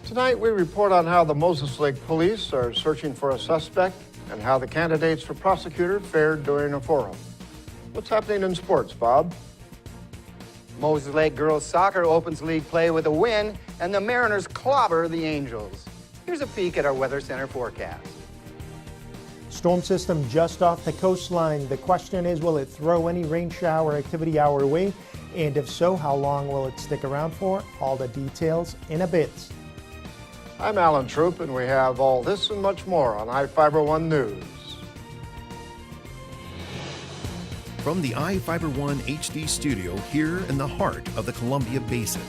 Tonight we report on how the Moses Lake Police are searching for a suspect and how the candidates for prosecutor fared during a forum. What's happening in sports, Bob? Moses Lake girls soccer opens league play with a win, and the Mariners clobber the Angels. Here's a peek at our Weather Center forecast. Storm system just off the coastline. The question is, will it throw any rain shower activity our way? And if so, how long will it stick around for? All the details in a bit. I'm Alan Troop, and we have all this and much more on iFIBER 1 News. From the iFIBER 1 HD studio here in the heart of the Columbia Basin,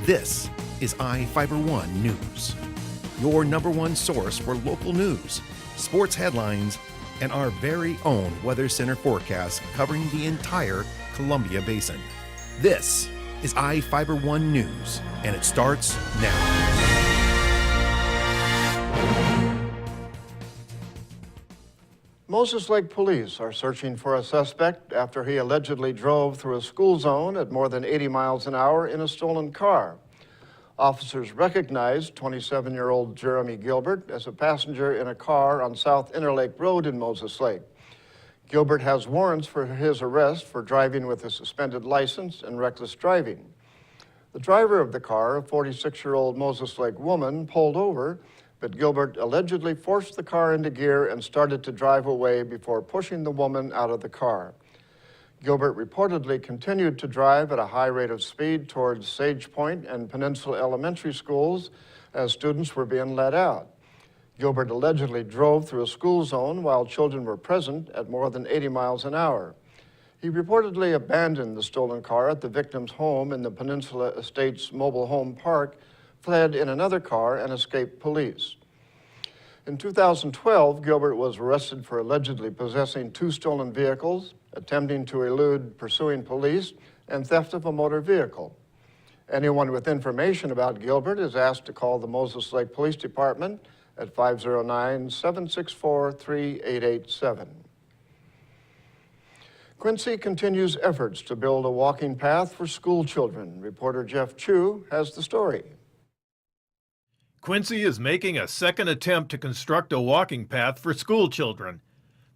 this is iFIBER 1 News, your #1 source for local news, sports headlines, and our very own Weather Center forecast covering the entire Columbia Basin. This is iFIBER 1 News, and it starts now. Moses Lake Police are searching for a suspect after he allegedly drove through a school zone at more than 80 miles an hour in a stolen car. Officers recognized 27-year-old Jeremy Gilbert as a passenger in a car on South Interlake Road in Moses Lake. Gilbert has warrants for his arrest for driving with a suspended license and reckless driving. The driver of the car, a 46-year-old Moses Lake woman, pulled over, but Gilbert allegedly forced the car into gear and started to drive away before pushing the woman out of the car. Gilbert reportedly continued to drive at a high rate of speed towards Sage Point and Peninsula Elementary schools as students were being let out. Gilbert allegedly drove through a school zone while children were present at more than 80 miles an hour. He reportedly abandoned the stolen car at the victim's home in the Peninsula Estates Mobile Home Park, fled in another car, and escaped police. In 2012, Gilbert was arrested for allegedly possessing 2 stolen vehicles, attempting to elude pursuing police, and theft of a motor vehicle. Anyone with information about Gilbert is asked to call the Moses Lake Police Department at 509-764-3887. Quincy continues efforts to build a walking path for school children. Reporter Jeff Chu has the story. Quincy is making a second attempt to construct a walking path for school children.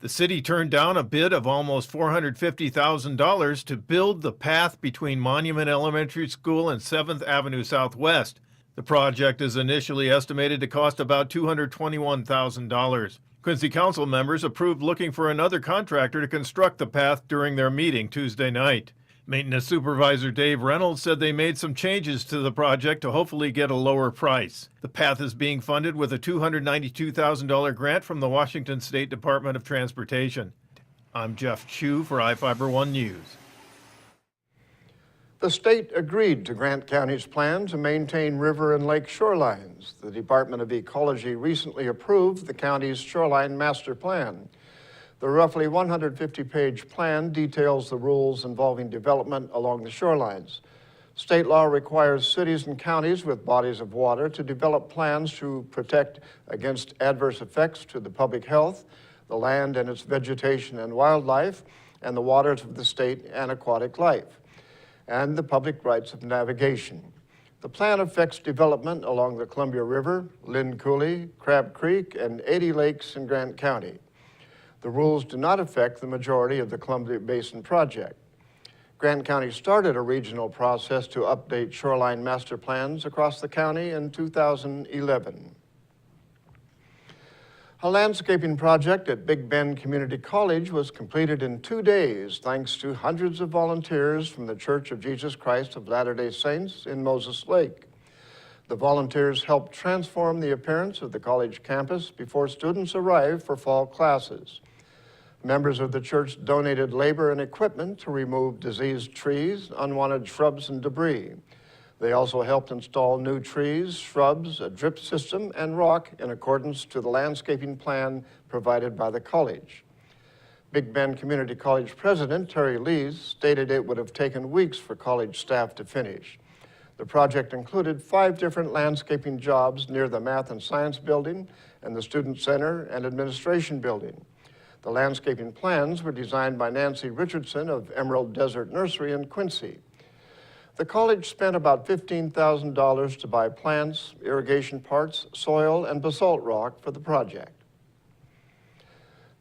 The city turned down a bid of almost $450,000 to build the path between Monument Elementary School and 7th Avenue Southwest. The project is initially estimated to cost about $221,000. Quincy council members approved looking for another contractor to construct the path during their meeting Tuesday night. Maintenance Supervisor Dave Reynolds said they made some changes to the project to hopefully get a lower price. The path is being funded with a $292,000 grant from the Washington State Department of Transportation. I'm Jeff Chu for iFIBER 1 News. The state agreed to Grant County's plan to maintain river and lake shorelines. The Department of Ecology recently approved the county's shoreline master plan. The roughly 150-page plan details the rules involving development along the shorelines. State law requires cities and counties with bodies of water to develop plans to protect against adverse effects to the public health, the land and its vegetation and wildlife, and the waters of the state and aquatic life, and the public rights of navigation. The plan affects development along the Columbia River, Lynn Coulee, Crab Creek, and 80 lakes in Grant County. The rules do not affect the majority of the Columbia Basin project. Grant County started a regional process to update shoreline master plans across the county in 2011. A landscaping project at Big Bend Community College was completed in 2 days thanks to hundreds of volunteers from the Church of Jesus Christ of Latter-day Saints in Moses Lake. The volunteers helped transform the appearance of the college campus before students arrived for fall classes. Members of the church donated labor and equipment to remove diseased trees, unwanted shrubs, and debris. They also helped install new trees, shrubs, a drip system, and rock in accordance to the landscaping plan provided by the college. Big Bend Community College President Terry Lees stated it would have taken weeks for college staff to finish. The project included 5 different landscaping jobs near the Math and Science Building and the Student Center and Administration Building. The landscaping plans were designed by Nancy Richardson of Emerald Desert Nursery in Quincy. The college spent about $15,000 to buy plants, irrigation parts, soil, and basalt rock for the project.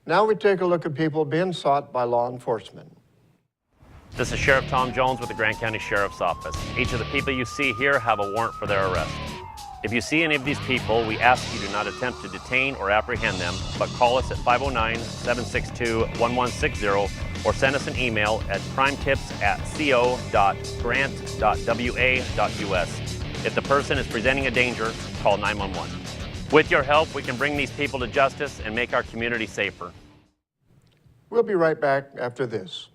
Now we take a look at people being sought by law enforcement. This is Sheriff Tom Jones with the Grant County Sheriff's Office. Each of the people you see here have a warrant for their arrest. If you see any of these people, we ask you do not attempt to detain or apprehend them, but call us at 509-762-1160 or send us an email at crimetips@co.grant.wa.us. If the person is presenting a danger, call 911. With your help, we can bring these people to justice and make our community safer. We'll be right back after this.